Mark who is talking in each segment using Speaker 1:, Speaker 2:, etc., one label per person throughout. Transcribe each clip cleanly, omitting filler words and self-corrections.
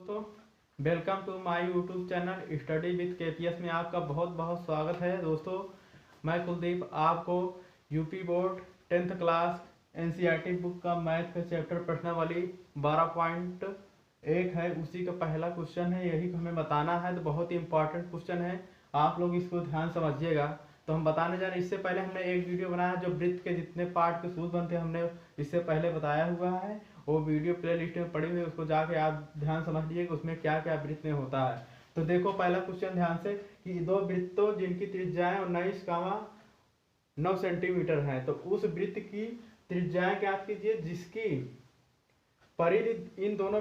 Speaker 1: दोस्तों, welcome to my YouTube channel study with KPS में आपका बहुत बहुत स्वागत है। दोस्तों, मैं कुलदीप आपको UP board 10th class NCERT book का मैथ का चैप्टर प्रश्नावली 12.1 है, उसी का पहला क्वेश्चन है। यही हमें बताना है, तो बहुत ही इंपॉर्टेंट क्वेश्चन है, आप लोग इसको ध्यान समझिएगा। तो हम बताने जा रहे हैं, इससे पहले हमने एक वीडियो बनाया जो वृत्त के जितने पार्ट के सूत्र बनते हैं हमने इससे पहले बताया हुआ है। वो वीडियो प्ले लिस्ट में पड़ी हुई है, उसको जाके आप ध्यान समझ लीजिए कि उसमें क्या क्या वृत्त में होता है। तो देखो पहला क्वेश्चन ध्यान से कि दो वृत्तों जिनकी त्रिज्याएं 19,9 सेंटीमीटर है, तो उस वृत्त की त्रिज्याएं ज्ञात कीजिए जिसकी परिधि इन दोनों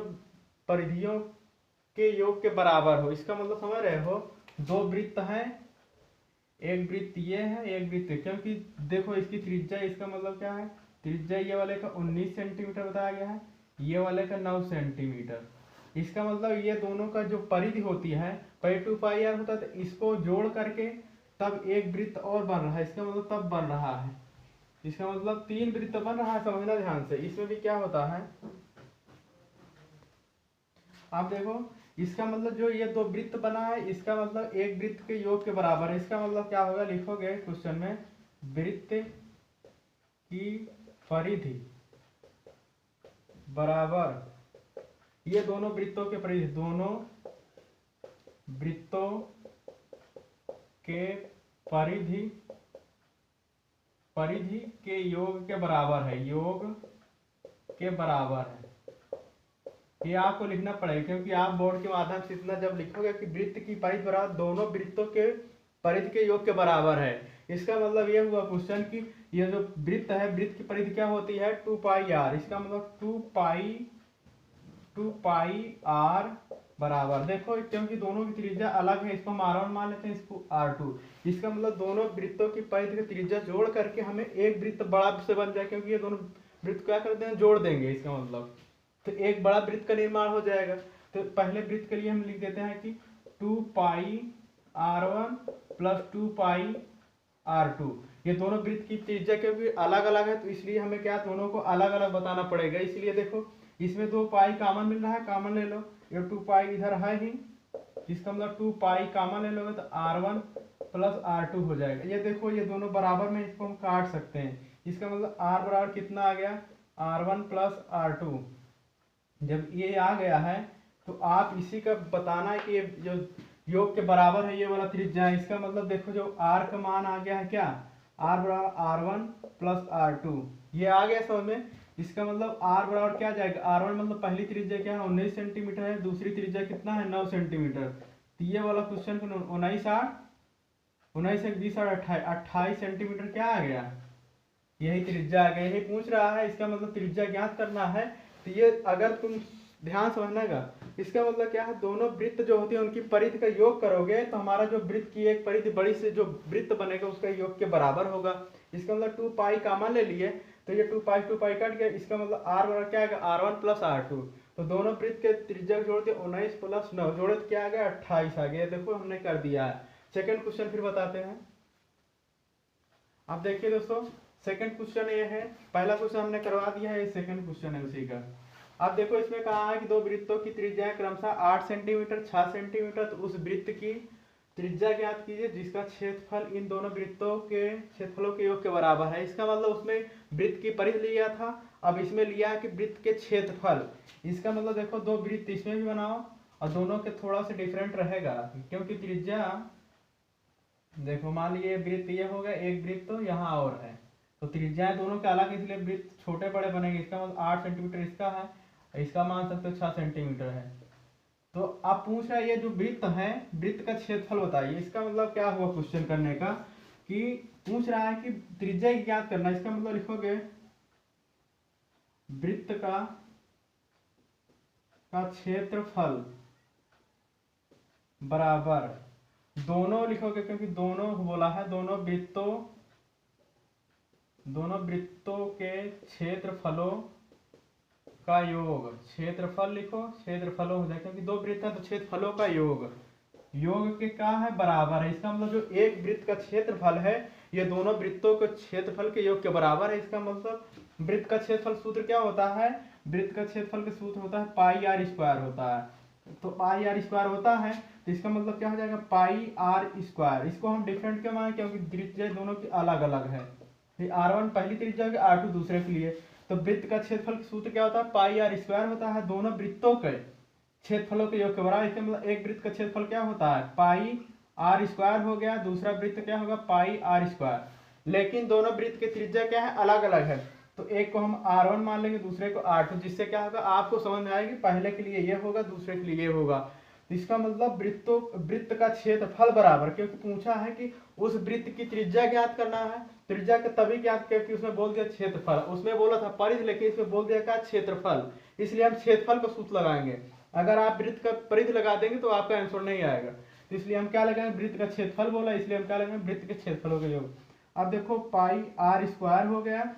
Speaker 1: परिधियों के योग के बराबर हो। इसका मतलब समझ रहे हो, दो वृत्त हैं, एक वृत्त ये है, एक वृत्त, क्योंकि देखो इसकी त्रिज्या, इसका मतलब क्या है, त्रिज्या ये वाले का 19 सेंटीमीटर बताया गया है, ये वाले का 9 सेंटीमीटर। इसका मतलब ये दोनों का जो परिधि होती है पाई टू पाई आर होता है, तो इसको जोड़ करके तब एक वृत्त और बन रहा है। इसका मतलब तब बन रहा है, इसका मतलब तीन वृत्त बन रहा है। समझना ध्यान से, इसमें भी क्या होता है, आप देखो इसका मतलब जो ये दो वृत्त बना है, इसका मतलब एक वृत्त के योग के बराबर है। इसका मतलब क्या होगा, लिखोगे क्वेश्चन में, वृत्त की परिधि बराबर ये दोनों वृत्तों के परिधि, दोनों वृत्तों के परिधि के योग के बराबर है, योग के बराबर है। ये आपको लिखना पड़ेगा, क्योंकि आप बोर्ड के माध्यम से इतना जब लिखोगे कि वृत्त की परिधि बराबर दोनों वृत्तों के परिधि के योग के बराबर है, इसका मतलब ये हुआ क्वेश्चन कि ये जो वृत्त है, वृत्त की परिधि क्या होती है, 2 पाई आर। इसका मतलब 2 पाई आर बराबर, देखो क्योंकि दोनों की त्रिज्या अलग है, इसको हम R1 मान लेते हैं, इसको R2। इसका मतलब दोनों वृत्तों की परिधि की त्रिज्या जोड़ करके हमें एक वृत्त बड़ा से बन जाए, क्योंकि ये दोनों वृत्त क्या करते हैं, जोड़ देंगे। इसका मतलब तो एक बड़ा वृत्त का निर्माण हो जाएगा। तो पहले वृत्त के लिए हम लिख देते हैं कि 2 पाई R1 प्लस 2 पाई R2। ये दोनों वृत्त की त्रिज्या क्योंकि अलग अलग है, तो इसलिए हमें क्या दोनों को अलग अलग बताना पड़ेगा। इसलिए देखो इसमें 2 पाई कॉमन मिल रहा है, कॉमन ले लो, ये 2 पाई इधर है ही, इसका मतलब 2 पाई कॉमन ले लोगे तो R1 प्लस R2 हो जाएगा। ये देखो ये दोनों बराबर में, इसको हम काट सकते हैं। इसका मतलब R बराबर कितना आ गया, R1 प्लस R2। जब ये आ गया है तो आप इसी का बताना है कि ये जो योग के बराबर है, ये वाला त्रिज्या है। इसका मतलब देखो जो R का मान आ गया है, क्या, R बराबर R1 प्लस R2, ये आ गया समझ में। इसका मतलब R बराबर क्या जाएगा, R1 मतलब पहली त्रिज्या क्या है, 19 सेंटीमीटर है, दूसरी त्रिज्या कितना है, 9 सेंटीमीटर। तो ये वाला क्वेश्चन को 19 20 और 28 सेंटीमीटर क्या आ गया, यही त्रिज्या आ गया, यही पूछ रहा है। इसका मतलब त्रिज्या ज्ञात करना है। तो ये अगर तुम ध्यान समझना, इसका मतलब क्या है, दोनों वृत्त जो होती है उनकी परिधि का योग करोगे तो हमारा जो वृत्त की एक परिधि बड़ी से जो वृत्त बनेगा उसका योग के बराबर होगा। इसका मतलब 2 पाई कॉमन ले लिए, तो ये 2 पाई कट गया। इसका मतलब R बराबर क्या आएगा, R1 प्लस R2। तो दोनों वृत्त के त्रिज्या जोड़ दिए, 19 प्लस 9 जोड़े तो क्या आ गया, 28 आ गया। देखो हमने कर दिया है। सेकेंड क्वेश्चन फिर बताते हैं। अब देखिए दोस्तों, सेकंड क्वेश्चन ये है, पहला क्वेश्चन हमने करवा दिया है, ये सेकंड क्वेश्चन है उसी का। अब देखो इसमें कहा है कि दो वृत्तों की त्रिज्याएं क्रमशः 8 सेंटीमीटर 6 सेंटीमीटर, तो उस वृत्त की त्रिज्या ज्ञात कीजिए जिसका क्षेत्रफल इन दोनों वृत्तों के क्षेत्रफलों के योग के बराबर है। इसका मतलब उसमें वृत्त की परिधि लिया था, अब इसमें लिया है कि वृत्त के क्षेत्रफल। इसका मतलब देखो दो वृत्त इसमें भी बनाओ और दोनों के थोड़ा सा डिफरेंट रहेगा, क्योंकि त्रिज्या देखो मान लीजिए वृत्त ये हो गया, एक वृत्त तो यहाँ और है, तो त्रिज्याएं दोनों के अलग, इसलिए वृत्त छोटे बड़े बनेंगे। इसका मतलब 8 सेंटीमीटर इसका है, इसका मान सकते हो 6 सेंटीमीटर है। तो आप पूछ रहे हैं ये जो वृत्त है, वृत्त का क्षेत्रफल बताइए। इसका मतलब क्या हुआ क्वेश्चन करने का, कि पूछ रहा है कि त्रिज्या ज्ञात करना। इसका मतलब लिखोगे वृत्त का क्षेत्रफल बराबर, दोनों लिखोगे क्योंकि दोनों बोला है, दोनों वृत्तों के क्षेत्रफलों का योग, क्षेत्रफल लिखो, क्षेत्रफलों हो जाए, क्योंकि दो वृत्त है तो क्षेत्रफलों का योग के क्या है, बराबर है। इसका मतलब जो एक वृत्त का क्षेत्रफल है ये दोनों वृत्तों के क्षेत्रफल के योग के बराबर है। इसका मतलब वृत्त का क्षेत्रफल सूत्र क्या होता है, वृत्त का क्षेत्रफल का सूत्र होता है पाई आर स्क्वायर होता है। तो पाई आर स्क्वायर होता है, तो इसका मतलब क्या हो जाएगा पाई आर स्क्वायर। इसको हम डिफरेंट क्यों माने, क्योंकि त्रिज्या दोनों की अलग अलग है। ये R1 पहली त्रिज्या की, R2 दूसरे के लिए। तो वृत्त का क्षेत्रफल सूत्र क्या होता है, पाई आर स्क्वायर होता है। दोनों वृत्तों के क्षेत्रफलों के योग के बराबर। इसका मतलब एक वृत्त का क्षेत्रफल क्या होता है, पाई आर स्क्वायर हो गया, दूसरा वृत्त क्या होगा, पाई आर स्क्वायर। लेकिन दोनों वृत्त की त्रिज्या क्या है, अलग अलग है। तो एक को हम R1 मान लेंगे, दूसरे को R2, जिससे क्या होगा आपको समझ में आएगी, पहले के लिए ये होगा, दूसरे के लिए ये होगा। तो इसका मतलब वृत्त का क्षेत्रफल बराबर, क्योंकि पूछा है कि उस वृत्त की त्रिज्या ज्ञात करना है। त्रिज्या का तभी ज्ञात किया कि उसमें बोल दिया क्षेत्रफल, उसमें बोला था परिधि, लेकिन इसमें बोल दिया क्या, क्षेत्रफल। इसलिए हम क्षेत्रफल का सूत्र लगाएंगे। अगर आप वृत्त का परिधि लगा देंगे तो आपका आंसर नहीं आएगा। तो इसलिए हम क्या लगाएंगे, वृत्त का क्षेत्रफल बोला, इसलिए हम क्या लगाएंगे, वृत्त के क्षेत्रफलों के योग। अब देखो पाई आर स्क्वायर हो गया,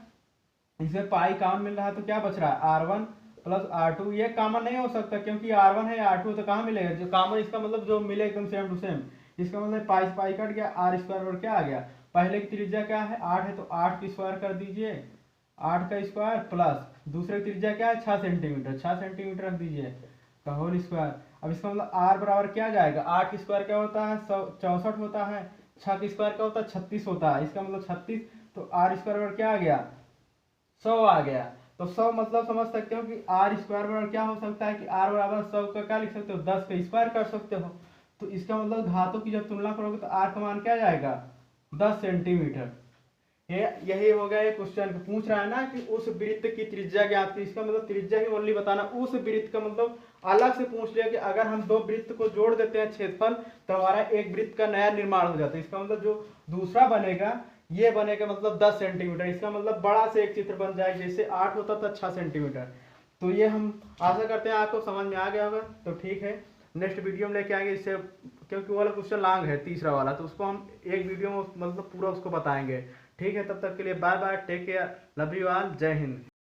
Speaker 1: इसमें पाई कॉमन मिल रहा है, तो क्या बच रहा है R1 प्लस R2। ये कॉमन नहीं हो सकता, क्योंकि R1 है R2 तो कहाँ मिलेगा, जो कॉमन, इसका मतलब जो मिले एकदम सेम टू सेम। इसका मतलब पाई से पाई कट गया, आर स्क्वायर और क्या आ गया, पहले की त्रिज्या क्या है 8 है, तो 8 की स्क्वायर कर दीजिए, 8 का स्क्वायर प्लस दूसरे की त्रिज्या क्या है 6 सेंटीमीटर, 6 सेंटीमीटर रख दीजिए का होल स्क्वायर। अब इसका मतलब R बराबर क्या जाएगा, 8 की स्क्वायर क्या होता है 64 होता है, 6 की स्क्वायर क्या होता है 36 होता है। इसका मतलब 36, तो आर स्क्वायर बराबर क्या आ गया 100 आ गया। तो 100 मतलब समझ सकते हो कि आर स्क्वायर बराबर क्या हो सकता है, कि आर बराबर 100 का क्या लिख सकते हो, 10 का स्क्वायर कर सकते हो। तो इसका मतलब घातों की जब तुलना करोगे तो आर का मान क्या जाएगा 10 सेंटीमीटर। ये यही हो गया, ये क्वेश्चन पूछ रहा है ना कि उस वृत्त की त्रिज्या ज्ञात की, इसका मतलब त्रिज्या ही ओनली बताना। उस वृत्त का मतलब अलग से पूछ लिया कि अगर हम दो वृत्त को जोड़ देते हैं क्षेत्रफल, तो हमारा एक वृत्त का नया निर्माण हो जाता है। इसका मतलब जो दूसरा बनेगा ये बनेगा मतलब 10 सेंटीमीटर। इसका मतलब बड़ा से एक चित्र बन जाएगा, जैसे 8 होता था 6 सेंटीमीटर। तो ये हम आशा करते हैं आपको समझ में आ गया होगा। तो ठीक है, नेक्स्ट वीडियो में लेके आएंगे इससे, क्योंकि वो वाला क्वेश्चन लॉन्ग है तीसरा वाला, तो उसको हम एक वीडियो में मतलब पूरा उसको बताएंगे। ठीक है, तब तक के लिए bye bye, take care, love you all, जय हिंद।